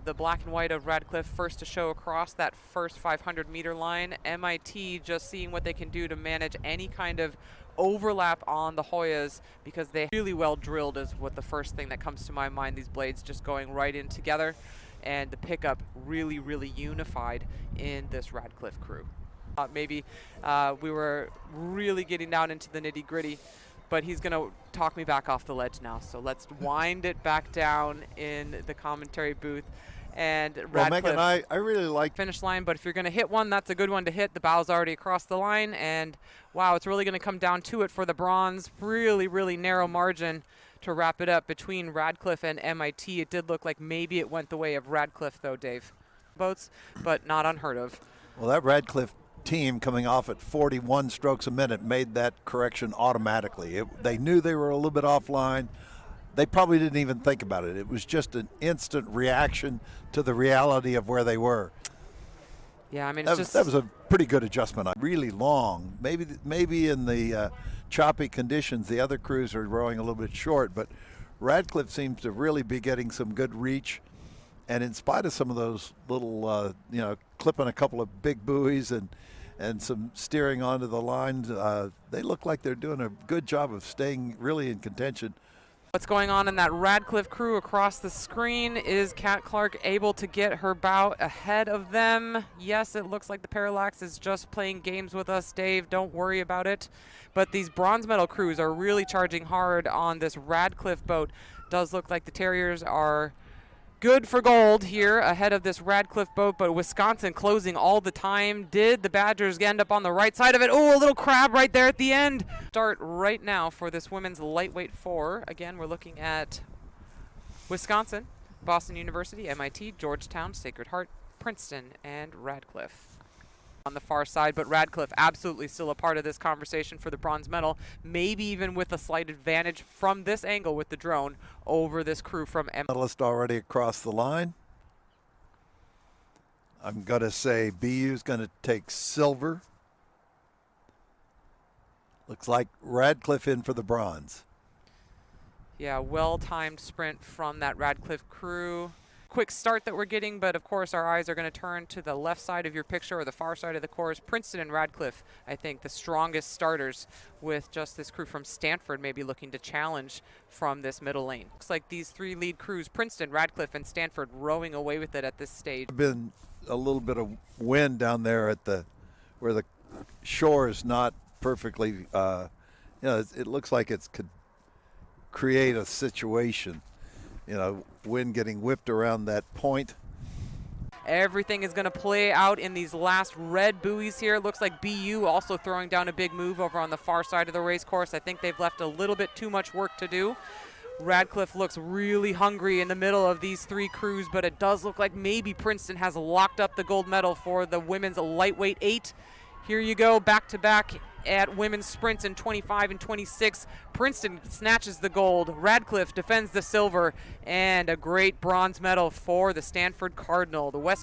the black and white of Radcliffe first to show across that first 500-meter line. MIT just seeing what they can do to manage any kind of overlap on the Hoyas, because they really well drilled is what the first thing that comes to my mind. These blades just going right in together, and the pickup really, really unified in this Radcliffe crew. Maybe we were really getting down into the nitty-gritty, but he's going to talk me back off the ledge now. So let's wind it back down in the commentary booth. And well, Radcliffe, Megan, I really like finish line, but if you're going to hit one, that's a good one to hit. The bow's already across the line, and wow, it's really going to come down to it for the bronze. Really, really narrow margin to wrap it up between Radcliffe and MIT. It did look like maybe it went the way of Radcliffe, though, Dave. Boats, but not unheard of. Well, that Radcliffe team coming off at 41 strokes a minute made that correction automatically. They knew they were a little bit offline. They probably didn't even think about it. It was just an instant reaction to the reality of where they were. Yeah, I mean, that was a pretty good adjustment. Really long. Maybe in the choppy conditions, the other crews are rowing a little bit short, but Radcliffe seems to really be getting some good reach. And in spite of some of those little, clipping a couple of big buoys and some steering onto the line, they look like they're doing a good job of staying really in contention. What's going on in that Radcliffe crew across the screen? Is Kat Clark able to get her bow ahead of them? Yes, it looks like the Parallax is just playing games with us, Dave. Don't worry about it. But these bronze medal crews are really charging hard on this Radcliffe boat. Does look like the Terriers are good for gold here ahead of this Radcliffe boat, but Wisconsin closing all the time. Did the Badgers end up on the right side of it? Oh, a little crab right there at the end. Start right now for this women's lightweight 4. Again, we're looking at Wisconsin, Boston University, MIT, Georgetown, Sacred Heart, Princeton, and Radcliffe on the far side, but Radcliffe absolutely still a part of this conversation for the bronze medal, maybe even with a slight advantage from this angle with the drone over this crew from Medalist already across the line. I'm going to say BU's going to take silver. Looks like Radcliffe in for the bronze. Yeah, well-timed sprint from that Radcliffe crew. Quick start that we're getting, but of course our eyes are going to turn to the left side of your picture or the far side of the course. Princeton and Radcliffe, I think, the strongest starters, with just this crew from Stanford maybe looking to challenge from this middle lane. Looks like these three lead crews, Princeton, Radcliffe, and Stanford, rowing away with it at this stage. Been a little bit of wind down there at where the shore is not perfectly, it looks like it could create a situation. Wind getting whipped around that point. Everything is going to play out in these last red buoys here. It looks like BU also throwing down a big move over on the far side of the race course. I think they've left a little bit too much work to do. Radcliffe looks really hungry in the middle of these three crews, but it does look like maybe Princeton has locked up the gold medal for the women's lightweight 8. Here you go, back-to-back at women's sprints in 25 and 26. Princeton snatches the gold. Radcliffe defends the silver, and a great bronze medal for the Stanford Cardinal. The West